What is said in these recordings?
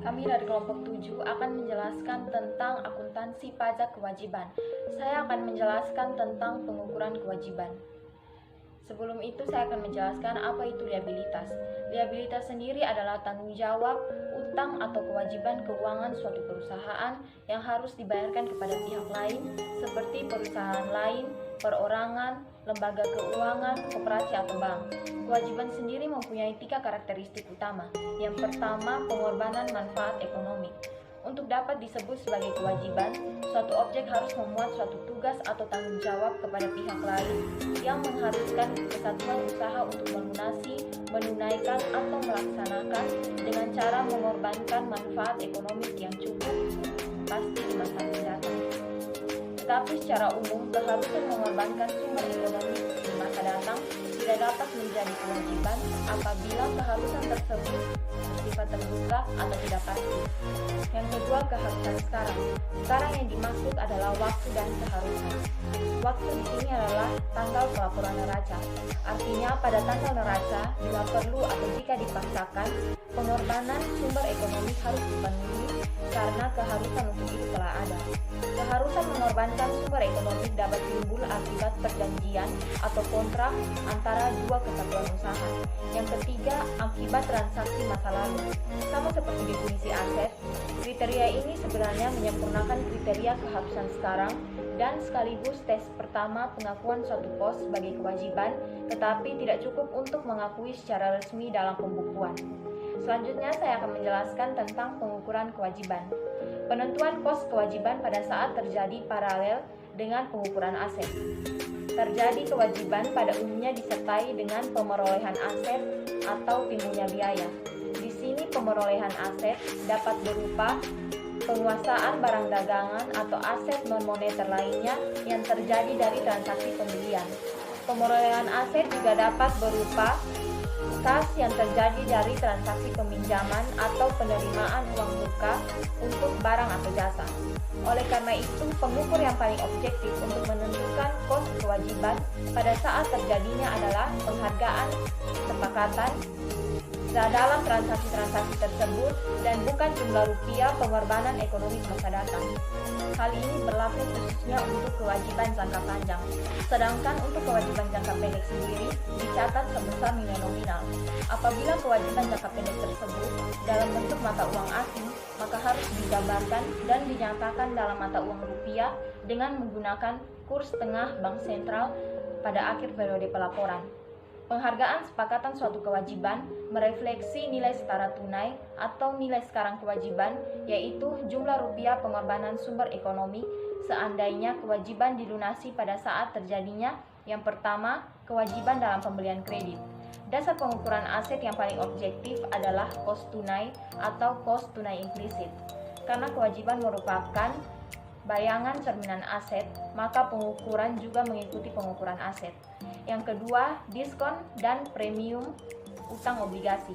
Kami dari kelompok 7 akan menjelaskan tentang akuntansi pajak kewajiban. Saya akan menjelaskan tentang pengukuran kewajiban. Sebelum itu saya akan menjelaskan apa itu liabilitas. Liabilitas sendiri adalah tanggung jawab, utang atau kewajiban keuangan suatu perusahaan yang harus dibayarkan kepada pihak lain seperti perusahaan lain, perorangan, lembaga keuangan, koperasi atau bank. Kewajiban sendiri mempunyai 3 karakteristik utama. Yang pertama, pengorbanan manfaat ekonomi. Untuk dapat disebut sebagai kewajiban, suatu objek harus memuat suatu tugas atau tanggung jawab kepada pihak lain yang mengharuskan kesatuan usaha untuk melunasi, menunaikan, atau melaksanakan dengan cara mengorbankan manfaat ekonomi yang cukup pasti di masa mendatang. Tetapi secara umum, keharusan mengorbankan sumber ekonomi di masa datang tidak dapat menjadi kewajiban apabila keharusan tersebut bersifat terbuka atau tidak pasti. Yang kedua, keharusan sekarang. Sekarang yang dimaksud adalah waktu dan keharusan. Waktu di sini adalah tanggal pelaporan neraca. Artinya pada tanggal neraca, bila perlu atau jika dipaksakan, pengorbanan sumber ekonomi harus dipenuhi karena keharusan untuk itu telah ada. Keharusan mengorbankan sumber ekonomi dapat timbul akibat perjanjian atau kontrak antara dua kesatuan usaha. Yang ketiga, akibat transaksi masa lalu. Sama seperti definisi aset, kriteria ini sebenarnya menyempurnakan kriteria keharusan sekarang dan sekaligus tes pertama pengakuan suatu pos sebagai kewajiban, tetapi tidak cukup untuk mengakui secara resmi dalam pembukuan. Selanjutnya saya akan menjelaskan tentang pengukuran kewajiban. Penentuan pos kewajiban pada saat terjadi paralel dengan pengukuran aset. Terjadi kewajiban pada umumnya disertai dengan pemerolehan aset atau timbulnya biaya. Di sini pemerolehan aset dapat berupa penguasaan barang dagangan atau aset non-moneter lainnya yang terjadi dari transaksi pembelian. Pemerolehan aset juga dapat berupa kas yang terjadi dari transaksi peminjaman atau penerimaan uang muka untuk barang atau jasa. Oleh karena itu, pengukur yang paling objektif untuk menentukan kos kewajiban pada saat terjadinya adalah penghargaan kesepakatan dalam transaksi-transaksi tersebut dan bukan jumlah rupiah pengorbanan ekonomi masa datang. Hal ini berlaku khususnya untuk kewajiban jangka panjang, sedangkan untuk kewajiban jangka pendek sendiri dicatat sebesar nilai nominal. Apabila kewajiban jangka pendek tersebut dalam bentuk mata uang asing, maka harus digambarkan dan dinyatakan dalam mata uang rupiah dengan menggunakan kurs tengah bank sentral pada akhir periode pelaporan. Penghargaan sepakatan suatu kewajiban merefleksi nilai setara tunai atau nilai sekarang kewajiban, yaitu jumlah rupiah pengorbanan sumber ekonomi seandainya kewajiban dilunasi pada saat terjadinya. Yang pertama, kewajiban dalam pembelian kredit. Dasar pengukuran aset yang paling objektif adalah kos tunai atau kos tunai implisit. Karena kewajiban merupakan bayangan cerminan aset, maka pengukuran juga mengikuti pengukuran aset. Yang kedua, diskon dan premium utang obligasi.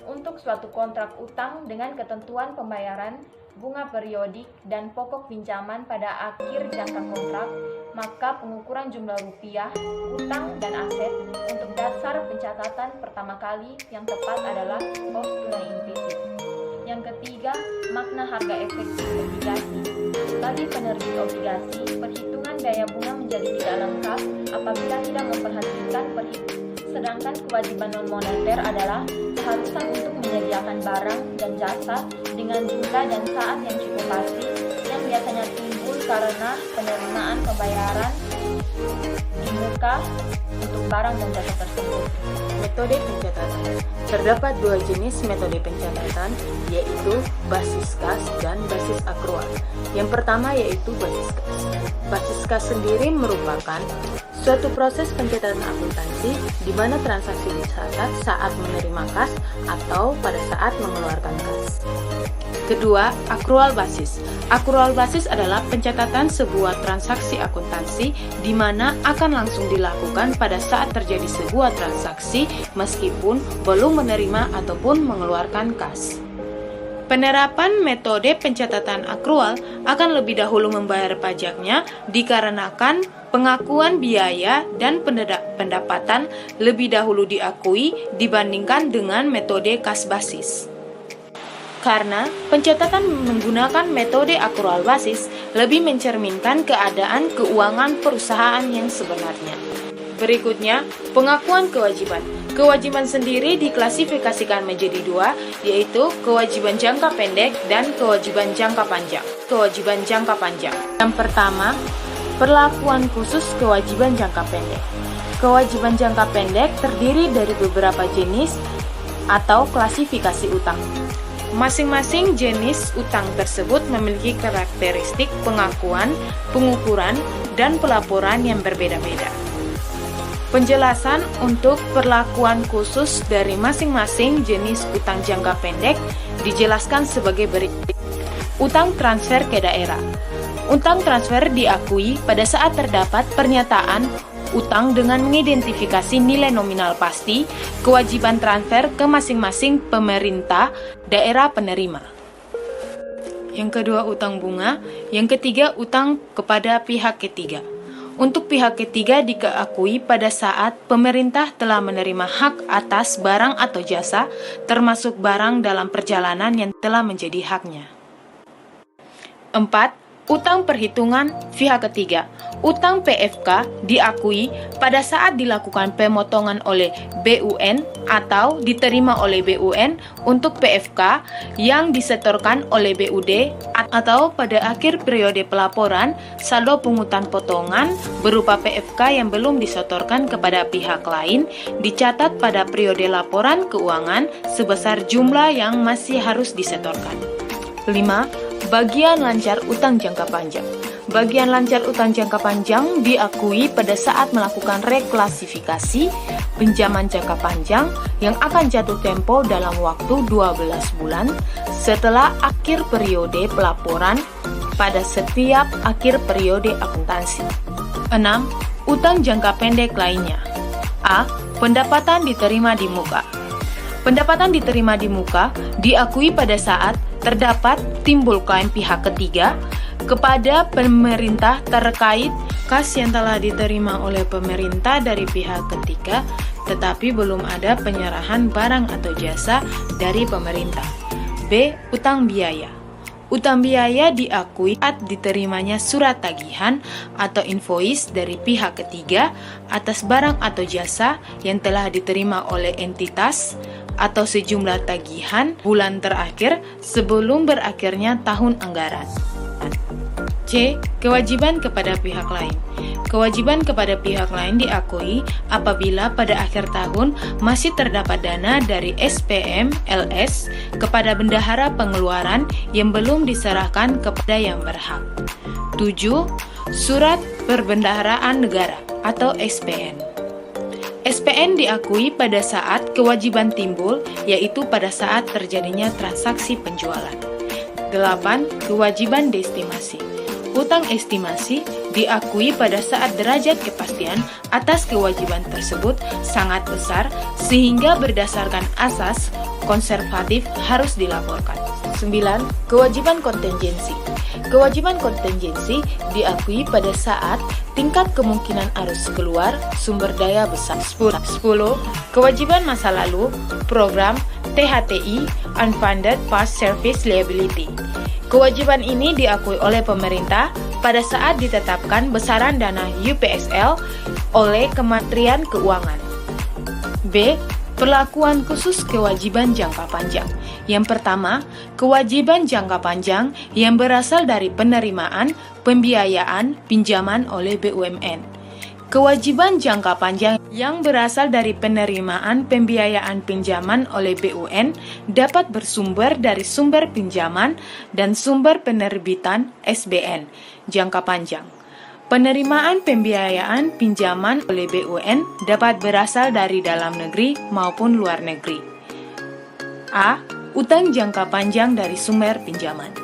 Untuk suatu kontrak utang dengan ketentuan pembayaran, bunga periodik, dan pokok pinjaman pada akhir jangka kontrak, maka pengukuran jumlah rupiah, utang, dan aset untuk dasar pencatatan pertama kali yang tepat adalah kos tunai implisit. Yang ketiga, makna harga efektif obligasi. Bagi penerbit obligasi, perhitungan biaya bunga menjadi tidak lengkap apabila tidak memperhatikan perhitungan. Sedangkan kewajiban non-moneter adalah keharusan untuk menyediakan barang dan jasa dengan jumlah dan saat yang cukup pasti yang biasanya timbul karena penerimaan pembayaran di muka untuk barang dan jasa tersebut. Metode pencatatan. Terdapat dua jenis metode pencatatan, yaitu basis kas dan basis akrual. Yang pertama yaitu basis kas. Basis kas sendiri merupakan suatu proses pencatatan akuntansi di mana transaksi dicatat saat menerima kas atau pada saat mengeluarkan kas. Kedua, akrual basis. Akrual basis adalah pencatatan sebuah transaksi akuntansi di mana akan langsung dilakukan pada saat terjadi sebuah transaksi meskipun belum menerima ataupun mengeluarkan kas. Penerapan metode pencatatan akrual akan lebih dahulu membayar pajaknya dikarenakan pengakuan biaya dan pendapatan lebih dahulu diakui dibandingkan dengan metode kas basis. Karena pencatatan menggunakan metode akrual basis lebih mencerminkan keadaan keuangan perusahaan yang sebenarnya. Berikutnya, pengakuan kewajiban. Kewajiban sendiri diklasifikasikan menjadi dua, yaitu kewajiban jangka pendek dan kewajiban jangka panjang. Kewajiban jangka panjang. Yang pertama, perlakuan khusus kewajiban jangka pendek. Kewajiban jangka pendek terdiri dari beberapa jenis atau klasifikasi utang. Masing-masing jenis utang tersebut memiliki karakteristik pengakuan, pengukuran, dan pelaporan yang berbeda-beda. Penjelasan untuk perlakuan khusus dari masing-masing jenis utang jangka pendek dijelaskan sebagai berikut. Utang transfer ke daerah. Utang transfer diakui pada saat terdapat pernyataan utang dengan mengidentifikasi nilai nominal pasti, kewajiban transfer ke masing-masing pemerintah daerah penerima. Yang kedua, utang bunga. Yang ketiga, utang kepada pihak ketiga. Untuk pihak ketiga diakui pada saat pemerintah telah menerima hak atas barang atau jasa, termasuk barang dalam perjalanan yang telah menjadi haknya. 4. Utang perhitungan pihak ketiga. Utang PFK diakui pada saat dilakukan pemotongan oleh BUN atau diterima oleh BUN untuk PFK yang disetorkan oleh BUD atau pada akhir periode pelaporan saldo pungutan potongan berupa PFK yang belum disetorkan kepada pihak lain dicatat pada periode laporan keuangan sebesar jumlah yang masih harus disetorkan. 5. Bagian lancar utang jangka panjang. Bagian lancar utang jangka panjang diakui pada saat melakukan reklasifikasi pinjaman jangka panjang yang akan jatuh tempo dalam waktu 12 bulan setelah akhir periode pelaporan pada setiap akhir periode akuntansi. 6. Utang jangka pendek lainnya. A. Pendapatan diterima di muka. Pendapatan diterima di muka diakui pada saat terdapat timbul klaim pihak ketiga kepada pemerintah terkait kas yang telah diterima oleh pemerintah dari pihak ketiga, tetapi belum ada penyerahan barang atau jasa dari pemerintah. B. Utang biaya. Utang biaya diakui saat diterimanya surat tagihan atau invoice dari pihak ketiga atas barang atau jasa yang telah diterima oleh entitas atau sejumlah tagihan bulan terakhir sebelum berakhirnya tahun anggaran. C. Kewajiban kepada pihak lain. Kewajiban kepada pihak lain diakui apabila pada akhir tahun masih terdapat dana dari SPM LS kepada bendahara pengeluaran yang belum diserahkan kepada yang berhak. 7. Surat Perbendaharaan Negara atau SPN. SPN diakui pada saat kewajiban timbul, yaitu pada saat terjadinya transaksi penjualan. 8. Kewajiban destimasi. Utang estimasi diakui pada saat derajat kepastian atas kewajiban tersebut sangat besar sehingga berdasarkan asas konservatif harus dilaporkan. 9. Kewajiban kontingensi. Kewajiban kontingensi diakui pada saat tingkat kemungkinan arus keluar sumber daya besar. 10. Kewajiban masa lalu, program THTI, Unfunded Past Service Liability. Kewajiban ini diakui oleh pemerintah pada saat ditetapkan besaran dana UPSL oleh Kementerian Keuangan. B. Perlakuan khusus kewajiban jangka panjang. Yang pertama, kewajiban jangka panjang yang berasal dari penerimaan, pembiayaan, pinjaman oleh BUMN. Kewajiban jangka panjang yang berasal dari penerimaan pembiayaan pinjaman oleh BUN dapat bersumber dari sumber pinjaman dan sumber penerbitan SBN jangka panjang. Penerimaan pembiayaan pinjaman oleh BUN dapat berasal dari dalam negeri maupun luar negeri. A. Utang jangka panjang dari sumber pinjaman.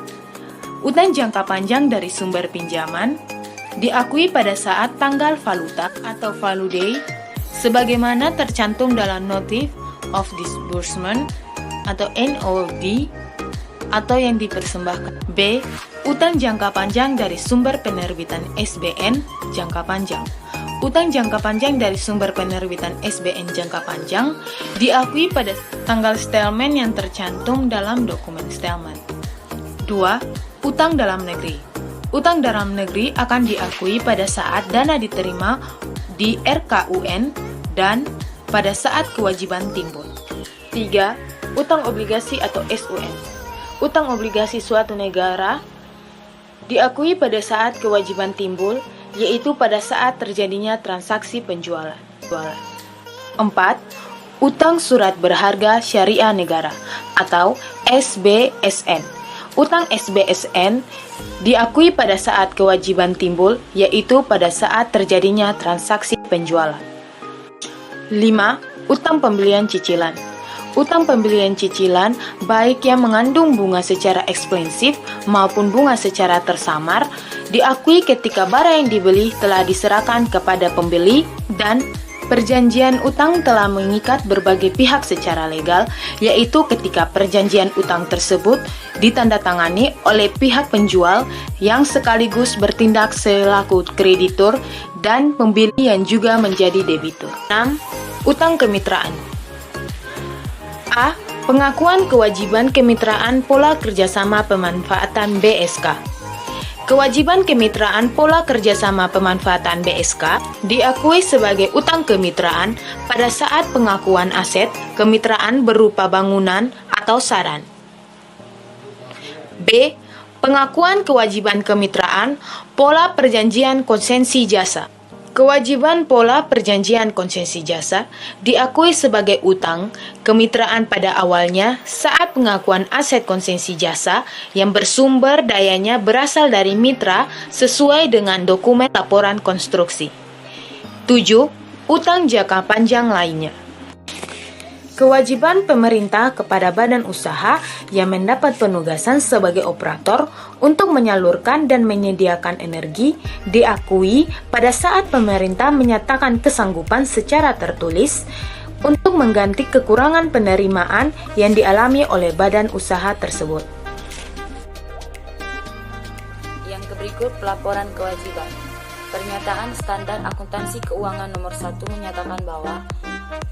Utang jangka panjang dari sumber pinjaman diakui pada saat tanggal valuta atau value day sebagaimana tercantum dalam Notice of Disbursement atau NOD atau yang dipersembahkan. B. Utang jangka panjang dari sumber penerbitan SBN jangka panjang. utang jangka panjang dari sumber penerbitan SBN jangka panjang diakui pada tanggal settlement yang tercantum dalam dokumen settlement. 2. Utang dalam negeri. Utang dalam negeri akan diakui pada saat dana diterima di RKUN dan pada saat kewajiban timbul. 3. Utang obligasi atau SUN. Utang obligasi suatu negara diakui pada saat kewajiban timbul, yaitu pada saat terjadinya transaksi penjualan. 4. Utang surat berharga syariah negara atau SBSN. Utang SBSN diakui pada saat kewajiban timbul, yaitu pada saat terjadinya transaksi penjualan. 5. Utang pembelian cicilan. Utang pembelian cicilan, baik yang mengandung bunga secara eksplisif maupun bunga secara tersamar, diakui ketika barang yang dibeli telah diserahkan kepada pembeli dan perjanjian utang telah mengikat berbagai pihak secara legal, yaitu ketika perjanjian utang tersebut ditandatangani oleh pihak penjual yang sekaligus bertindak selaku kreditur dan pembeli yang juga menjadi debitur. 6. Utang kemitraan. A. Pengakuan kewajiban kemitraan pola kerjasama pemanfaatan BSK. Kewajiban kemitraan pola kerjasama pemanfaatan BSK diakui sebagai utang kemitraan pada saat pengakuan aset kemitraan berupa bangunan atau saran. B. Pengakuan kewajiban kemitraan pola perjanjian konsensi jasa. Kewajiban pola perjanjian konsensi jasa diakui sebagai utang kemitraan pada awalnya saat pengakuan aset konsensi jasa yang bersumber dayanya berasal dari mitra sesuai dengan dokumen laporan konstruksi. 7. Utang jangka panjang lainnya. Kewajiban pemerintah kepada badan usaha yang mendapat penugasan sebagai operator untuk menyalurkan dan menyediakan energi diakui pada saat pemerintah menyatakan kesanggupan secara tertulis untuk mengganti kekurangan penerimaan yang dialami oleh badan usaha tersebut. Yang berikut pelaporan kewajiban. Pernyataan standar akuntansi keuangan nomor 1 menyatakan bahwa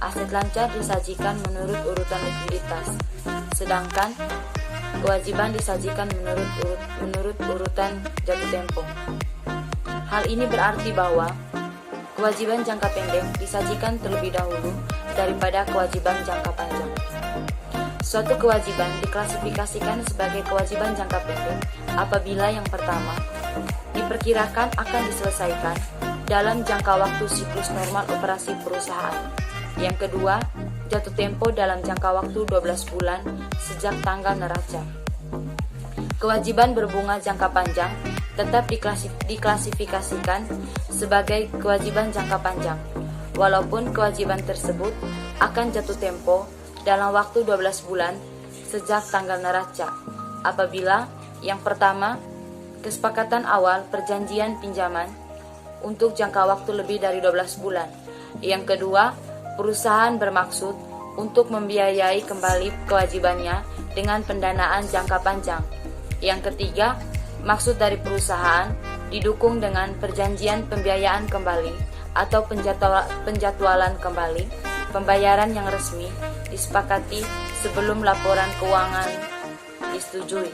aset lancar disajikan menurut urutan likuiditas, sedangkan kewajiban disajikan menurut urutan jatuh tempo. Hal ini berarti bahwa kewajiban jangka pendek disajikan terlebih dahulu daripada kewajiban jangka panjang. Suatu kewajiban diklasifikasikan sebagai kewajiban jangka pendek apabila yang pertama diperkirakan akan diselesaikan dalam jangka waktu siklus normal operasi perusahaan. Yang kedua, jatuh tempo dalam jangka waktu 12 bulan sejak tanggal neraca. Kewajiban berbunga jangka panjang tetap diklasifikasikan sebagai kewajiban jangka panjang, walaupun kewajiban tersebut akan jatuh tempo dalam waktu 12 bulan sejak tanggal neraca, apabila yang pertama, kesepakatan awal perjanjian pinjaman untuk jangka waktu lebih dari 12 bulan. Yang kedua, perusahaan bermaksud untuk membiayai kembali kewajibannya dengan pendanaan jangka panjang. Yang ketiga, maksud dari perusahaan didukung dengan perjanjian pembiayaan kembali atau penjadwalan kembali pembayaran yang resmi disepakati sebelum laporan keuangan disetujui.